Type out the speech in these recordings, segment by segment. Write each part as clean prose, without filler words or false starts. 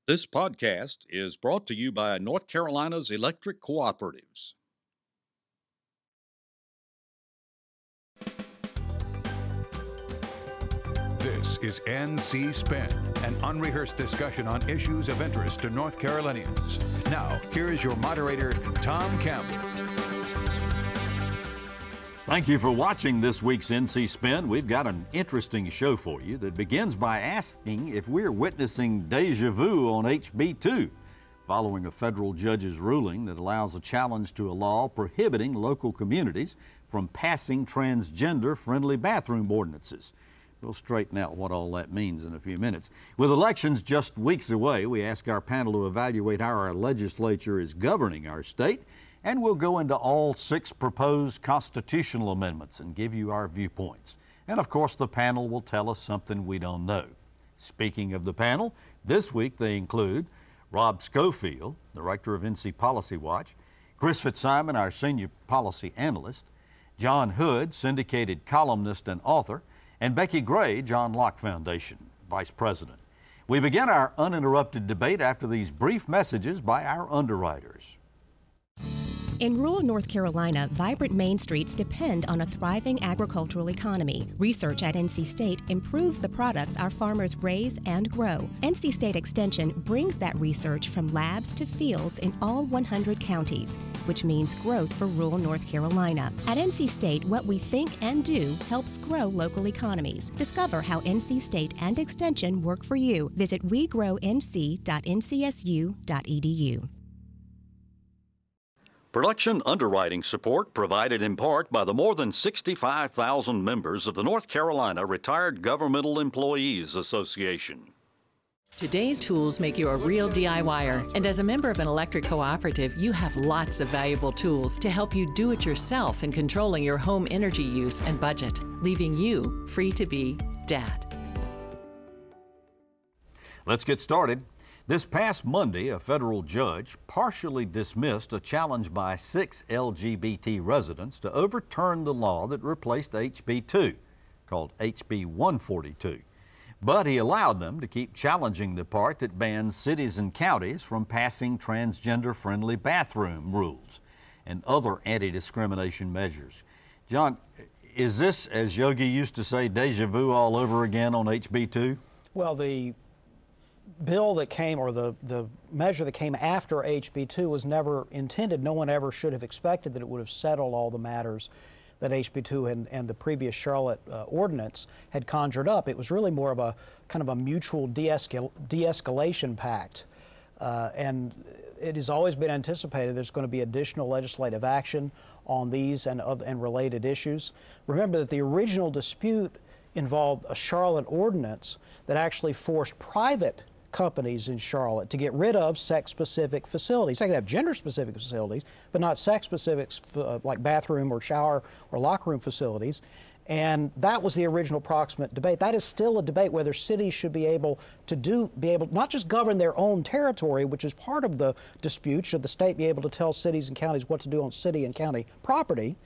This podcast is brought to you by North Carolina's electric cooperatives. This is NC Spin, an unrehearsed discussion on issues of interest to North Carolinians. Now, here is your moderator, Tom Campbell. Thank you for watching this week's NC Spin. We've got an interesting show for you that begins by asking if we're witnessing déjà vu on HB 2, following a federal judge's ruling that allows a challenge to a law prohibiting local communities from passing transgender-friendly bathroom ordinances. We'll straighten out what all that means in a few minutes. With elections just weeks away, we ask our panel to evaluate how our legislature is governing our state, and we'll go into all 6 proposed constitutional amendments and give you our viewpoints. And of course, the panel will tell us something we don't know. Speaking of the panel, this week they include Rob Schofield, Director of NC Policy Watch, Chris Fitzsimon, our Senior Policy Analyst, John Hood, Syndicated columnist and author, and Becki Gray, John Locke Foundation Vice President. We begin our uninterrupted debate after these brief messages by our underwriters. In rural North Carolina, vibrant main streets depend on a thriving agricultural economy. Research at NC State improves the products our farmers raise and grow. NC State Extension brings that research from labs to fields in all 100 counties, which means growth for rural North Carolina. At NC State, what we think and do helps grow local economies. Discover how NC State and Extension work for you. Visit wegrownc.ncsu.edu. Production underwriting support provided in part by the more than 65,000 members of the North Carolina Retired Governmental Employees Association. Today's tools make you a real DIYer, and as a member of an electric cooperative, you have lots of valuable tools to help you do it yourself in controlling your home energy use and budget, leaving you free to be Dad. Let's get started. This past Monday, a federal judge partially dismissed a challenge by 6 LGBT residents to overturn the law that replaced HB 2, called HB 142. But he allowed them to keep challenging the part that bans cities and counties from passing transgender-friendly bathroom rules and other anti-discrimination measures. John, is this, as Yogi used to say, déjà vu all over again on HB 2? Well, the bill that came, or the measure that came after HB 2 was never intended. No one ever should have expected that it would have settled all the matters that HB 2 and the previous Charlotte ordinance had conjured up. It was really more of a kind of a mutual de-escalation pact. And it has always been anticipated there's going to be additional legislative action on these and related issues. Remember that the original dispute involved a Charlotte ordinance that actually forced private companies in Charlotte to get rid of sex-specific facilities. They could have gender-specific facilities, but not sex-specific like bathroom or shower or locker room facilities. And that was the original proximate debate. That is still a debate whether cities should be able to not just govern their own territory, which is part of the dispute. Should the state be able to tell cities and counties what to do on city and county property?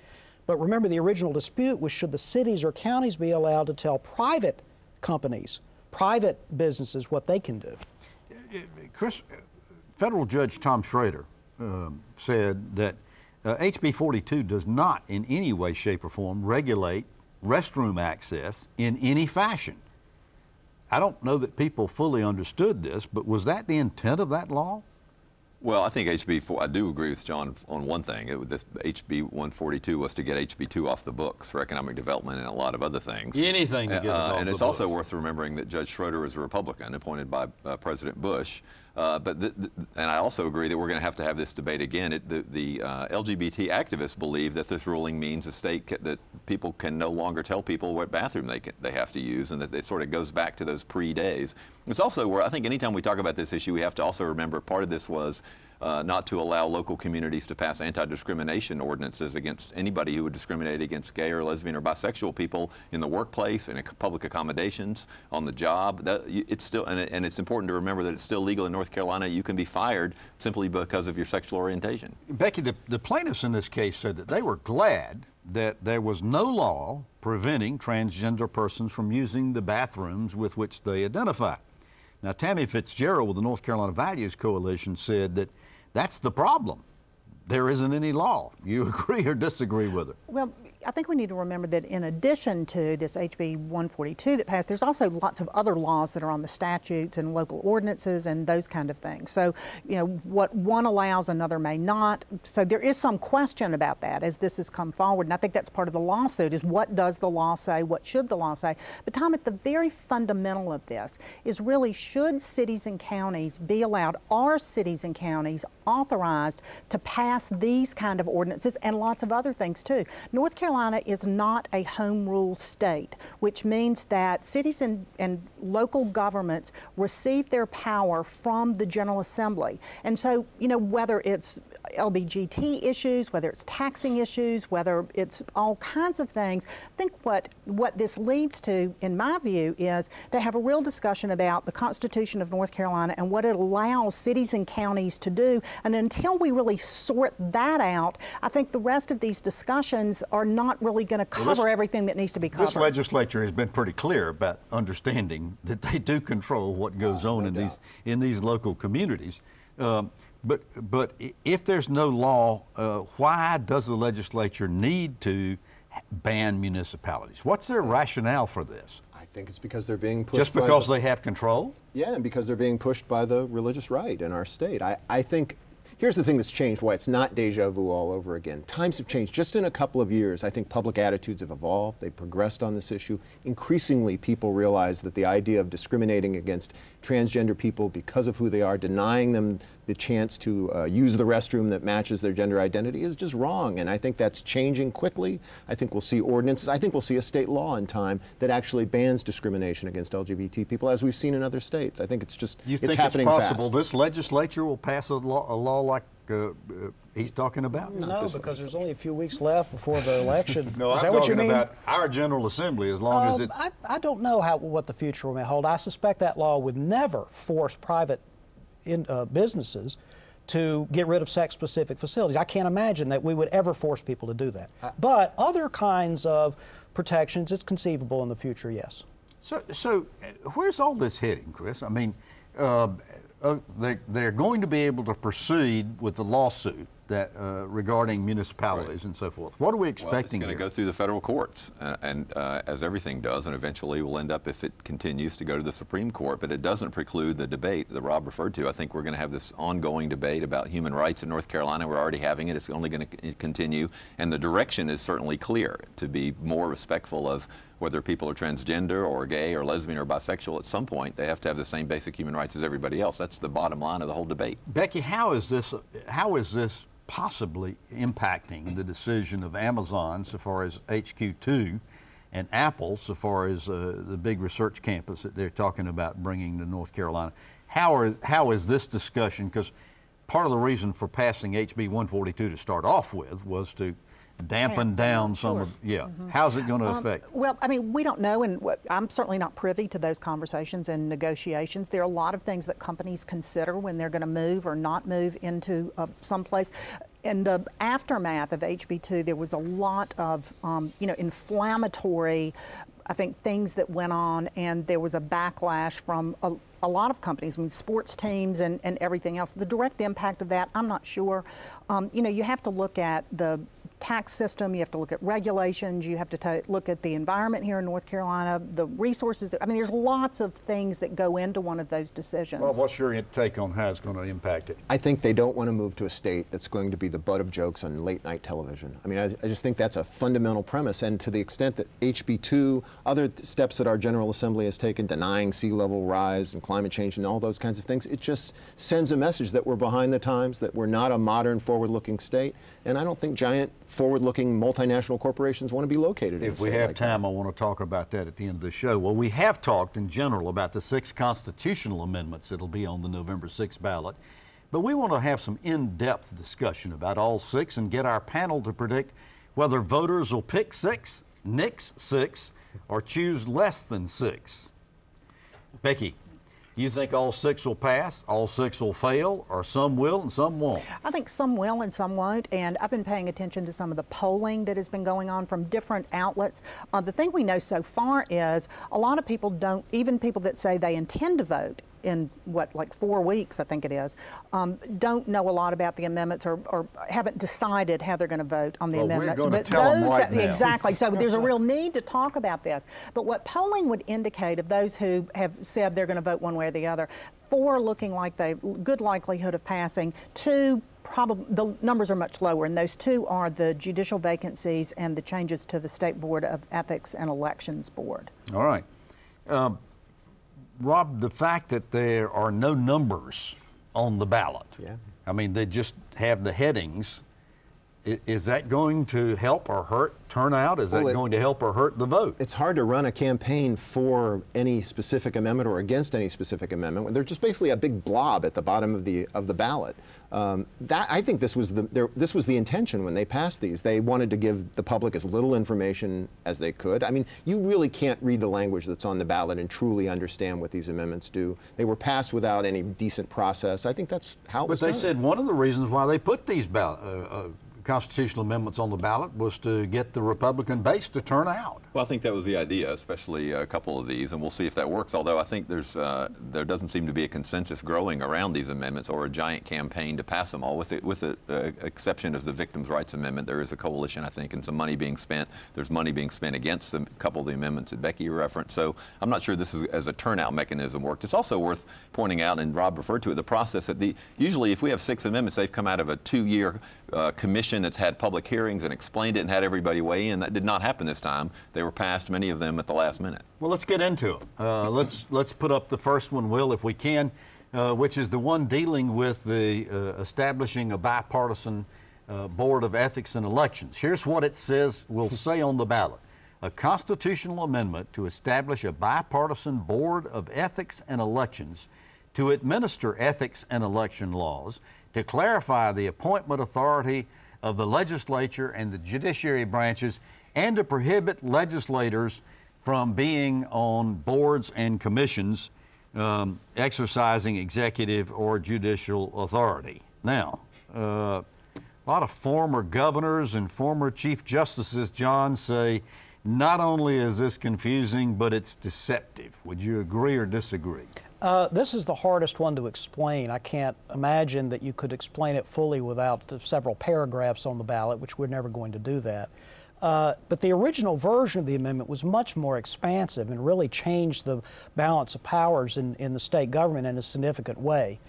But remember, the original dispute was should the cities or counties be allowed to tell private companies, private businesses, what they can do. Chris, federal judge Tom Schrader said that HB 42 does not in any way, shape, or form regulate restroom access in any fashion. I don't know that people fully understood this, but was that the intent of that law? Well, I think I do agree with John on one thing. HB 142 was to get HB 2 off the books for economic development and a lot of other things. Anything to get it off the books. And it's also worth remembering that Judge Schroeder is a Republican appointed by President Bush. And I also agree that we're going to have this debate again. The LGBT activists believe that this ruling means that people can no longer tell people what bathroom they have to use, and that it sort of goes back to those pre-days. It's also where I think anytime we talk about this issue, we have to also remember part of this was not to allow local communities to pass anti-discrimination ordinances against anybody who would discriminate against gay or lesbian or bisexual people in the workplace and in public accommodations, on the job. It's still, and it's important to remember that it's still legal in North Carolina. You can be fired simply because of your sexual orientation. Becki, the plaintiffs in this case said that they were glad that there was no law preventing transgender persons from using the bathrooms with which they identify. Now, Tammy Fitzgerald with the North Carolina Values Coalition said that that's the problem. There isn't any law. You agree or disagree with her? Well, I think we need to remember that in addition to this HB 142 that passed, there's also lots of other laws that are on the statutes and local ordinances and those kind of things. So, you know, what one allows, another may not. So there is some question about that as this has come forward. And I think that's part of the lawsuit is what does the law say? What should the law say? But Tom, at the very fundamental of this is really should cities and counties be allowed, are cities and counties authorized to pass these kind of ordinances and lots of other things too? North Carolina is not a home rule state, which means that cities and local governments receive their power from the General Assembly. And so, you know, whether it's LBGT issues, whether it's taxing issues, whether it's all kinds of things, I think what this leads to, in my view, is to have a real discussion about the Constitution of North Carolina and what it allows cities and counties to do. And until we really sort that out, I think the rest of these discussions are not really going to cover everything that needs to be covered. This legislature has been pretty clear about understanding that they do control what goes on in these local communities. But if there's no law, why does the legislature need to ban municipalities? What's their rationale for this? I think it's because they're being pushed. Just because they have control? Yeah, and because they're being pushed by the religious right in our state. I think here's the thing that's changed, why it's not deja vu all over again. Times have changed. Just in a couple of years, I think public attitudes have evolved. They've progressed on this issue. Increasingly, people realize that the idea of discriminating against transgender people because of who they are, denying them the chance to use the restroom that matches their gender identity is just wrong. And I think that's changing quickly. I think we'll see ordinances. I think we'll see a state law in time that actually bans discrimination against LGBT people, as we've seen in other states. I think it's just, it's happening fast. You think it's possible this legislature will pass a law like he's talking about? No, because there's only a few weeks left before the election. No, I'm talking about our General Assembly, as long as it's... I don't know what the future may hold. I suspect that law would never force private businesses to get rid of sex-specific facilities. I can't imagine that we would ever force people to do that. But other kinds of protections, it's conceivable in the future, yes. So where's all this heading, Chris? I mean, they're going to be able to proceed with the lawsuit that regarding municipalities and so forth. What are we expecting? Well, it's going to go through the federal courts, and as everything does, and eventually will end up, if it continues, to go to the Supreme Court. But it doesn't preclude the debate that Rob referred to. I think we're going to have this ongoing debate about human rights in North Carolina. We're already having it. It's only going to continue, and the direction is certainly clear to be more respectful of whether people are transgender or gay or lesbian or bisexual. At some point, they have to have the same basic human rights as everybody else. That's the bottom line of the whole debate. Becki, how is this possibly impacting the decision of Amazon so far as HQ2 and Apple so far as the big research campus that they're talking about bringing to North Carolina? How is this discussion, because part of the reason for passing HB 142 to start off with was to dampen down some of, how's it going to affect? Well, I mean, we don't know, and I'm certainly not privy to those conversations and negotiations. There are a lot of things that companies consider when they're going to move or not move into someplace. In the aftermath of HB2, there was a lot of, inflammatory, I think, things that went on, and there was a backlash from a lot of companies, I mean, sports teams and everything else. The direct impact of that, I'm not sure. You have to look at the tax system, you have to look at regulations, you have to look at the environment here in North Carolina, the resources. I mean, there's lots of things that go into one of those decisions. Well, what's your take on how it's going to impact it? I think they don't want to move to a state that's going to be the butt of jokes on late night television. I mean, I just think that's a fundamental premise, and to the extent that HB2, other steps that our General Assembly has taken, denying sea level rise and climate change and all those kinds of things, it just sends a message that we're behind the times, that we're not a modern, forward-looking state, and I don't think giant forward-looking multinational corporations want to be located in a state. If we have time, I want to talk about that at the end of the show. Well, we have talked in general about the 6 constitutional amendments that'll be on the November 6th ballot, but we want to have some in-depth discussion about all 6 and get our panel to predict whether voters will pick 6, nix 6, or choose less than 6. Becki, do you think all 6 will pass, all 6 will fail, or some will and some won't? I think some will and some won't, and I've been paying attention to some of the polling that has been going on from different outlets. The thing we know so far is a lot of people don't, even people that say they intend to vote, in what, like 4 weeks, I think it is, don't know a lot about the amendments or haven't decided how they're going to vote on the amendments. We're going to tell them right now. Exactly. So there's a real need to talk about this. But what polling would indicate of those who have said they're going to vote one way or the other, 4 looking like they good likelihood of passing, 2 probably the numbers are much lower, and those 2 are the judicial vacancies and the changes to the State Board of Ethics and Elections Board. All right. Rob, the fact that there are no numbers on the ballot, I mean, they just have the headings. Is that going to help or hurt turnout? Is that going to help or hurt the vote? It's hard to run a campaign for any specific amendment or against any specific amendment when they're just basically a big blob at the bottom of the ballot. I think this was the intention when they passed these. They wanted to give the public as little information as they could. I mean, you really can't read the language that's on the ballot and truly understand what these amendments do. They were passed without any decent process. I think that's how it was done. But they said one of the reasons why they put these constitutional amendments on the ballot was to get the Republican base to turn out. Well, I think that was the idea, especially a couple of these, and we'll see if that works. Although I think there doesn't seem to be a consensus growing around these amendments or a giant campaign to pass them all. With the exception of the Victims' Rights Amendment, there is a coalition, I think, and some money being spent. There's money being spent against a couple of the amendments that Becki referenced. So I'm not sure this is as a turnout mechanism worked. It's also worth pointing out, and Rob referred to it, the process that usually if we have 6 amendments, they've come out of a 2-year commission that's had public hearings and explained it and had everybody weigh in. That did not happen this time. They were passed, many of them, at the last minute. Well, let's get into it. Let's put up the first one, Will, if we can, which is the one dealing with the establishing a bipartisan Board of Ethics and Elections. Here's what it says, will say on the ballot. A constitutional amendment to establish a bipartisan Board of Ethics and Elections to administer ethics and election laws, to clarify the appointment authority of the legislature and the judiciary branches, and to prohibit legislators from being on boards and commissions exercising executive or judicial authority. Now, a lot of former governors and former chief justices, John, say not only is this confusing, but it's deceptive. Would you agree or disagree? This is the hardest one to explain. I can't imagine that you could explain it fully without several paragraphs on the ballot, which we're never going to do that. But the original version of the amendment was much more expansive and really changed the balance of powers in the state government in a significant way,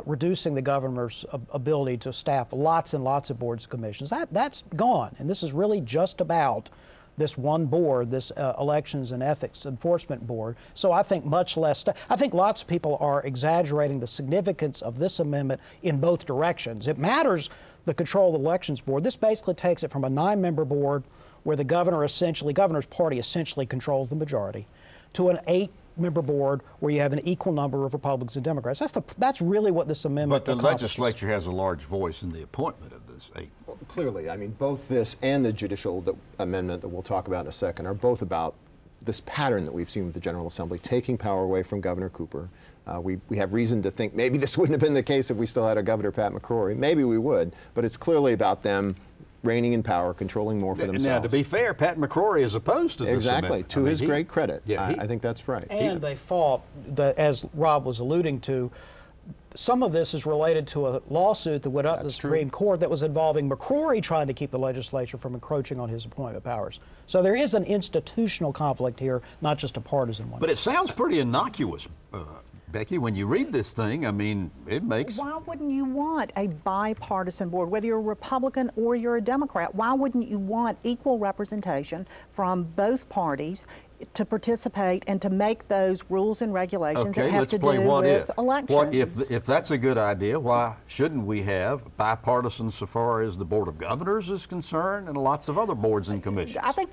reducing the governor's ability to staff lots and lots of boards and commissions. That's gone, and this is really just about this one board, this Elections and Ethics Enforcement Board. So I think much less, I think lots of people are exaggerating the significance of this amendment in both directions. It matters the control of the Elections Board. This basically takes it from a 9-member board where the governor's party essentially controls the majority, to an 8-member board where you have an equal number of Republicans and Democrats. That's really what this amendment But the accomplishes. legislature has a large voice in the appointment of this 8. Well, clearly, I mean, both this and the judicial amendment that we'll talk about in a second are both about this pattern that we've seen with the General Assembly, taking power away from Governor Cooper. We have reason to think maybe this wouldn't have been the case if we still had a Governor, Pat McCrory. Maybe we would, but it's clearly about them reigning in power, controlling more for themselves. Now, to be fair, Pat McCrory is opposed to this Exactly, amendment. to his great credit. Yeah, I think that's right. And they fought, as Rob was alluding to, some of this is related to a lawsuit that went up to the Supreme Court that was involving McCrory trying to keep the legislature from encroaching on his appointment powers. So there is an institutional conflict here, not just a partisan one. But it sounds pretty innocuous, Becki, when you read this thing. I mean, it makes... Why wouldn't you want a bipartisan board, whether you're a Republican or you're a Democrat? Why wouldn't you want equal representation from both parties to participate and to make those rules and regulations that have to do with elections? If that's a good idea, why shouldn't we have bipartisan so far as the Board of Governors is concerned and lots of other boards and commissions? I think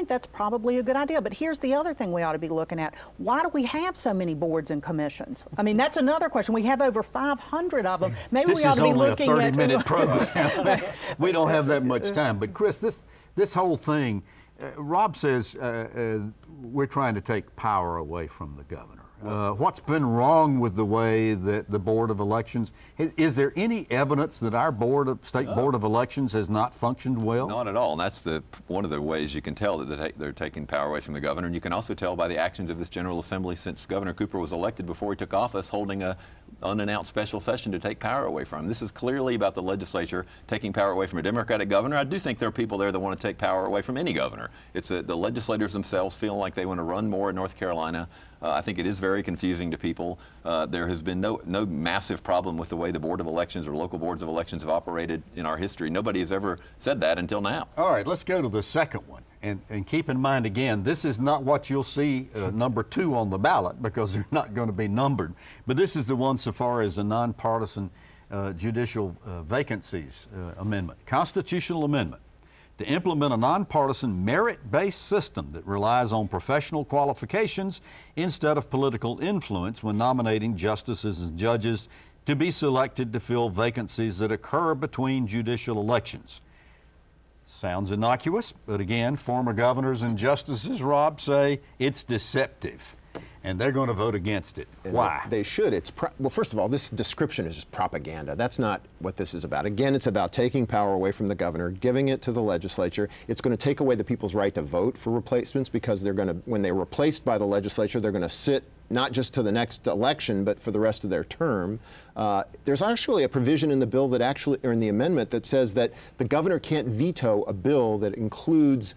that's probably a good idea. But here's the other thing we ought to be looking at. Why do we have so many boards and commissions? I mean, that's another question. We have over 500 of them. Maybe we ought to be looking at... This is only a 30-minute program. We don't have that much time. But Chris, this whole thing, Rob says we're trying to take power away from the governor. What's been wrong with the way that the Board of Elections, is there any evidence that our State Board of Elections has not functioned well? Not at all, and that's one of the ways you can tell that they're taking power away from the governor, and you can also tell by the actions of this General Assembly since Governor Cooper was elected before he took office, holding a unannounced special session to take power away from him. This is clearly about the legislature taking power away from a Democratic governor. I do think there are people there that want to take power away from any governor. It's the legislators themselves feeling like they want to run more in North Carolina. I think it is very confusing to people. There has been no massive problem with the way the Board of Elections or local boards of elections have operated in our history. Nobody has ever said that until now. All right, let's go to the second one. And keep in mind, again, this is not what you'll see number 2 on the ballot because they're not going to be numbered. But this is the one so far as the nonpartisan judicial vacancies amendment, constitutional amendment, to implement a nonpartisan merit-based system that relies on professional qualifications instead of political influence when nominating justices and judges to be selected to fill vacancies that occur between judicial elections. Sounds innocuous, but again, former governors and justices, Rob, say it's deceptive, and they're going to vote against it. And why? They should. Well, first of all, this description is just propaganda. That's not what this is about. Again, it's about taking power away from the governor, giving it to the legislature. It's going to take away the people's right to vote for replacements because they're going to, when they're replaced by the legislature, they're going to sit not just to the next election, but for the rest of their term. There's actually a provision in the bill that actually, or in the amendment, that says that the governor can't veto a bill that includes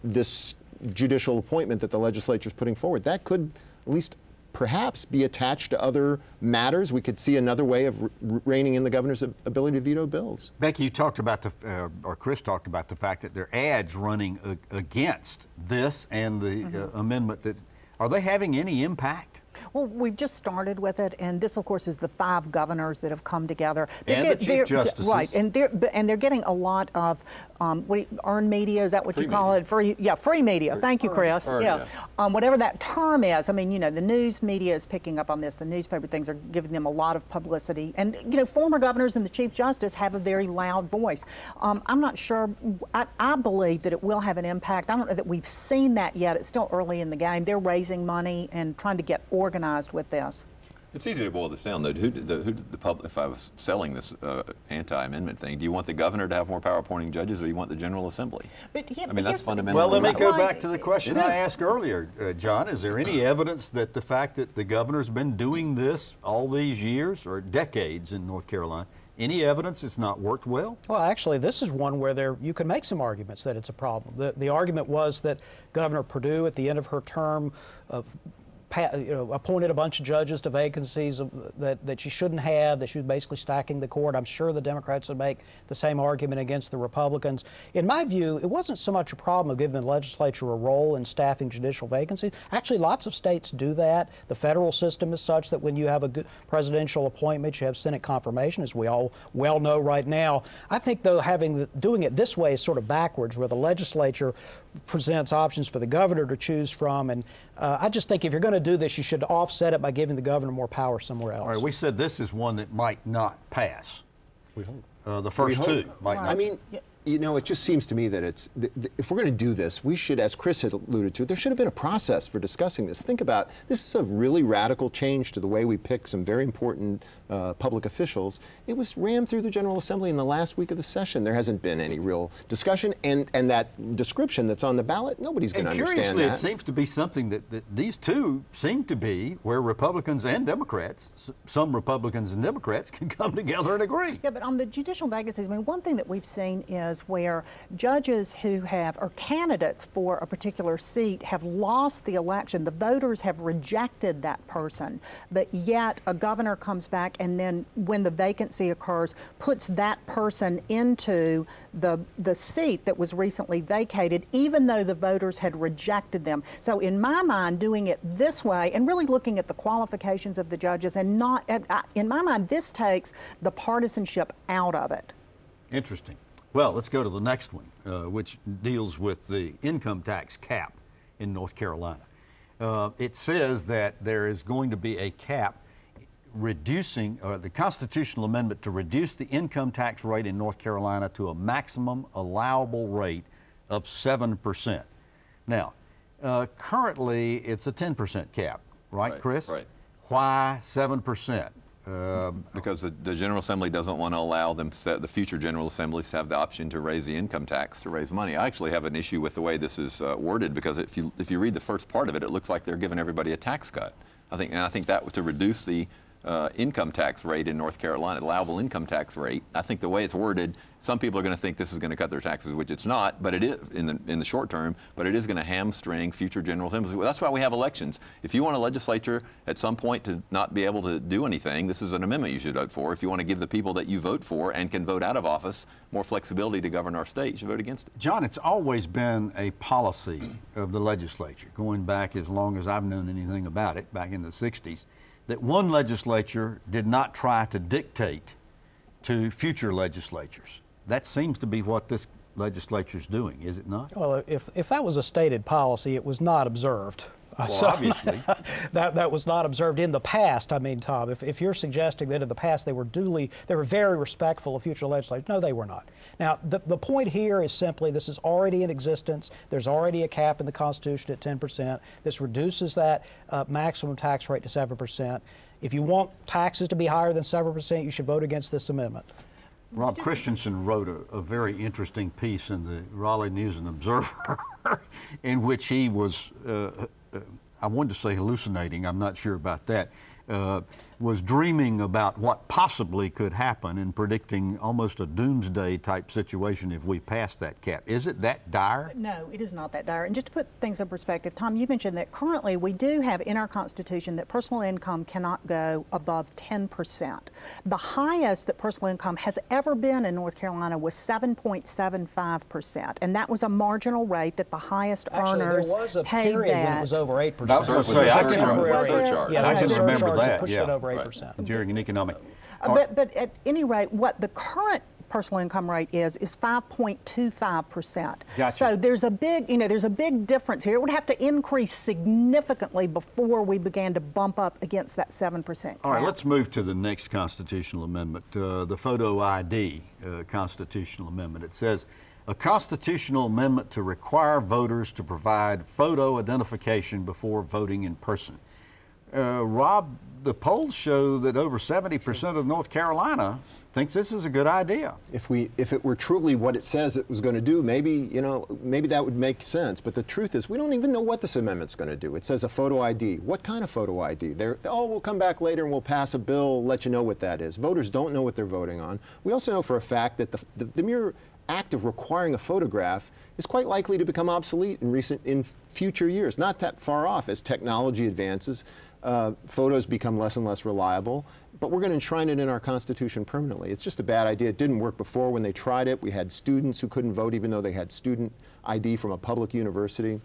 this judicial appointment that the legislature is putting forward. That could at least perhaps be attached to other matters. We could see another way of reining in the governor's ability to veto bills. Becki, you talked about or Chris talked about the fact that there are ads running against this and the amendment. Are they having any impact? Well, we've just started with it, and this, of course, is the 5 governors that have come together. And the Chief Justices. Right, and they're getting a lot of earned media. Is that what you call it? Free media. Thank you, Chris. Whatever that term is. I mean, you know, the news media is picking up on this. The newspaper things are giving them a lot of publicity, and you know, former governors and the Chief Justice have a very loud voice. I'm not sure. I believe that it will have an impact. I don't know that we've seen that yet. It's still early in the game. They're raising money and trying to get organized with this. It's easy to boil this down, though. Who did the public, if I was selling this anti-amendment thing, do you want the governor to have more power appointing judges, or do you want the General Assembly? I mean, that's fundamental. Well, let me go back to the question I asked earlier, John. Is there any evidence that the fact that the governor's been doing this all these years or decades in North Carolina, any evidence it's not worked well? Well, actually, this is one where you can make some arguments that it's a problem. The argument was that Governor Perdue, at the end of her term, appointed a bunch of judges to vacancies that she shouldn't have, that she was basically stacking the court. I'm sure the Democrats would make the same argument against the Republicans. In my view, it wasn't so much a problem of giving the legislature a role in staffing judicial vacancies. Actually, lots of states do that. The federal system is such that when you have a good presidential appointment, you have Senate confirmation, as we all well know right now. I think, though, doing it this way is sort of backwards, where the legislature presents options for the governor to choose from, and I just think if you're going to do this, you should offset it by giving the governor more power somewhere else. All right, we said this is one that might not pass. We hope. The first two might not. I mean, you know, it just seems to me that if we're going to do this, we should, as Chris had alluded to, there should have been a process for discussing this. Think about, this is a really radical change to the way we pick some very important public officials. It was rammed through the General Assembly in the last week of the session. There hasn't been any real discussion, and that description that's on the ballot, nobody's going to understand that. And curiously, it seems to be something that these two seem to be where Republicans and Democrats, some Republicans and Democrats, can come together and agree. Yeah, but on the judicial vacancies, I mean, one thing that we've seen is where judges who or candidates for a particular seat have lost the election. The voters have rejected that person, but yet a governor comes back and then when the vacancy occurs, puts that person into the seat that was recently vacated, even though the voters had rejected them. So in my mind, doing it this way and really looking at the qualifications of the judges and not, in my mind, this takes the partisanship out of it. Interesting. Well, let's go to the next one, which deals with the income tax cap in North Carolina. It says that there is going to be a cap reducing, the constitutional amendment to reduce the income tax rate in North Carolina to a maximum allowable rate of 7%. Now, currently it's a 10% cap. right, Chris? Right. Why 7%? Because the General Assembly doesn't want to allow them, the future General Assemblies, to have the option to raise the income tax to raise money. I actually have an issue with the way this is worded, because if you read the first part of it, it looks like they're giving everybody a tax cut. I think that to reduce the income tax rate in North Carolina, allowable income tax rate. I think the way it's worded, some people are going to think this is going to cut their taxes, which it's not, but it is in the short term, but it is going to hamstring future General Assemblies. That's why we have elections. If you want a legislature at some point to not be able to do anything, this is an amendment you should vote for. If you want to give the people that you vote for and can vote out of office more flexibility to govern our state, you should vote against it. John, it's always been a policy of the legislature, going back as long as I've known anything about it, back in the 60s, that one legislature did not try to dictate to future legislatures. That seems to be what this legislature's doing, is it not? Well, if that was a stated policy, it was not observed. Well, obviously. that was not observed in the past. I mean, Tom, if you're suggesting that in the past they were very respectful of future legislators, no, they were not. Now, the point here is simply this is already in existence. There's already a cap in the Constitution at 10%. This reduces that maximum tax rate to 7%. If you want taxes to be higher than 7%, you should vote against this amendment. Rob Christensen wrote a very interesting piece in the Raleigh News and Observer in which he was, I wanted to say hallucinating, I'm not sure about that, was dreaming about what possibly could happen and predicting almost a doomsday type situation if we pass that cap. Is it that dire? No, it is not that dire. And just to put things in perspective, Tom, you mentioned that currently we do have in our Constitution that personal income cannot go above 10%. The highest that personal income has ever been in North Carolina was 7.75%, and that was a marginal rate that the highest earners there was a paid period that. when it was over 8%. I was going to say, I can remember surcharge. I can remember that. Pushed it over 8%. During an economic. But at any rate, what the current personal income rate is 5.25%. Gotcha. So there's a big difference here. It would have to increase significantly before we began to bump up against that 7% cap. All right, let's move to the next constitutional amendment, the photo ID constitutional amendment. It says, a constitutional amendment to require voters to provide photo identification before voting in person. Rob, the polls show that over 70% of North Carolina thinks this is a good idea. If it were truly what it says it was going to do, maybe that would make sense. But the truth is, we don't even know what this amendment's going to do. It says a photo ID. What kind of photo ID? We'll come back later and we'll pass a bill, let you know what that is. Voters don't know what they're voting on. We also know for a fact that the mere act of requiring a photograph is quite likely to become obsolete in future years, not that far off as technology advances. Photos become less and less reliable, but we're going to enshrine it in our Constitution permanently. It's just a bad idea. It didn't work before when they tried it. We had students who couldn't vote even though they had student ID from a public university.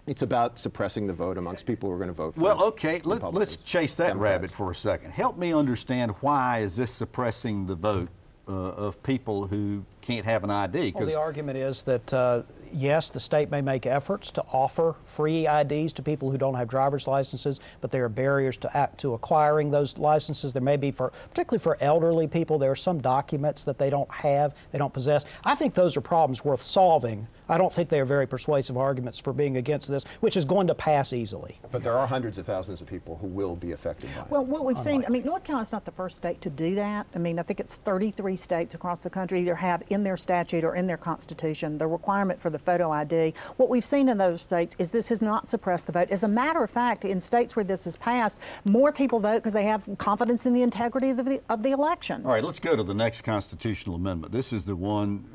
It's about suppressing the vote amongst people who are going to vote for Well, okay, let's chase that Democrats. rabbit for a second. Help me understand, why is this suppressing the vote of people who can't have an ID? Well, the argument is that, yes, the state may make efforts to offer free IDs to people who don't have driver's licenses, but there are barriers to acquiring those licenses. There may be, particularly for elderly people, there are some documents that they don't have, they don't possess. I think those are problems worth solving. I don't think they are very persuasive arguments for being against this, which is going to pass easily. But there are hundreds of thousands of people who will be affected by it. Well, what we've seen, I mean, North Carolina's not the first state to do that. I mean, I think it's 33 states across the country either have in their statute or in their constitution the requirement for the photo ID. What we've seen in those states is this has not suppressed the vote. As a matter of fact, in states where this is passed, more people vote because they have confidence in the integrity of the election. All right, let's go to the next constitutional amendment. This is the one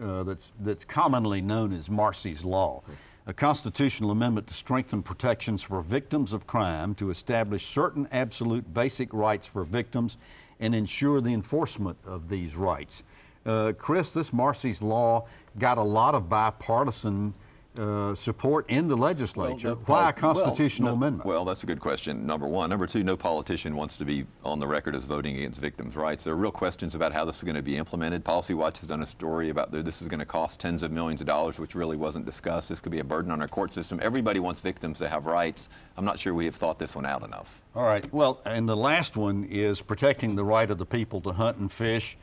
that's commonly known as Marcy's Law, a constitutional amendment to strengthen protections for victims of crime, to establish certain absolute basic rights for victims and ensure the enforcement of these rights. Chris, this Marcy's Law got a lot of bipartisan support in the legislature. Why a constitutional amendment? Well, that's a good question, number one. Number two, no politician wants to be on the record as voting against victims' rights. There are real questions about how this is going to be implemented. Policy Watch has done a story about this is going to cost tens of millions of dollars, which really wasn't discussed. This could be a burden on our court system. Everybody wants victims to have rights. I'm not sure we have thought this one out enough. All right. Well, and the last one is protecting the right of the people to hunt and fish.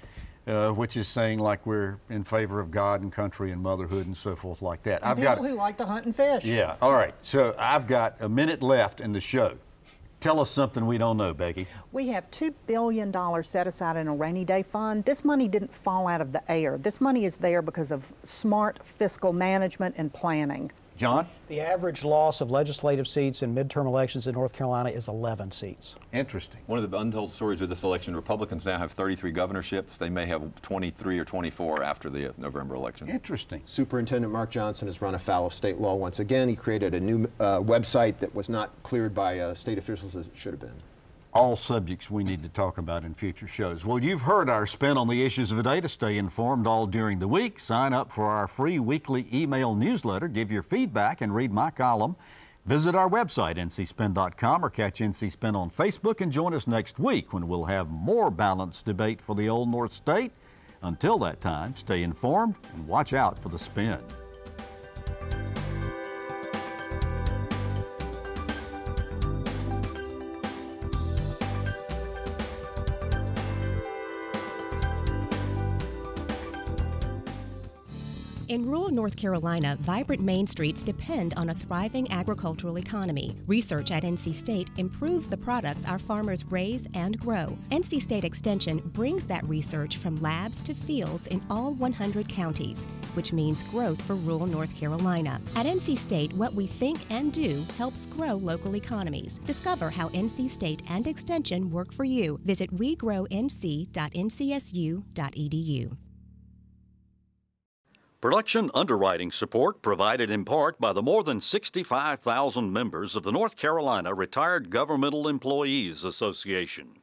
Which is saying like we're in favor of God and country and motherhood and so forth like that. People who like to hunt and fish. Yeah, all right. So I've got a minute left in the show. Tell us something we don't know, Becki. We have $2 billion set aside in a rainy day fund. This money didn't fall out of the air. This money is there because of smart fiscal management and planning. John? The average loss of legislative seats in midterm elections in North Carolina is 11 seats. Interesting. One of the untold stories of this election, Republicans now have 33 governorships. They may have 23 or 24 after the November election. Interesting. Superintendent Mark Johnson has run afoul of state law once again. He created a new website that was not cleared by state officials as it should have been. All subjects we need to talk about in future shows. Well, you've heard our spin on the issues of the day. To stay informed all during the week, sign up for our free weekly email newsletter, give your feedback, and read my column. Visit our website, ncspin.com, or catch NC Spin on Facebook, and join us next week when we'll have more balanced debate for the Old North State. Until that time, stay informed and watch out for the spin. In rural North Carolina, vibrant main streets depend on a thriving agricultural economy. Research at NC State improves the products our farmers raise and grow. NC State Extension brings that research from labs to fields in all 100 counties, which means growth for rural North Carolina. At NC State, what we think and do helps grow local economies. Discover how NC State and Extension work for you. Visit wegrownc.ncsu.edu. Production underwriting support provided in part by the more than 65,000 members of the North Carolina Retired Governmental Employees Association.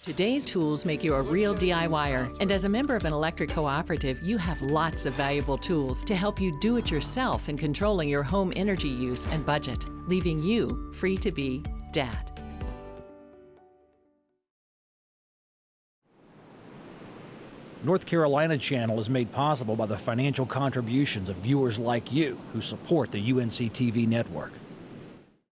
Today's tools make you a real DIYer, and as a member of an electric cooperative, you have lots of valuable tools to help you do it yourself in controlling your home energy use and budget, leaving you free to be Dad. North Carolina Channel is made possible by the financial contributions of viewers like you who support the UNC TV network.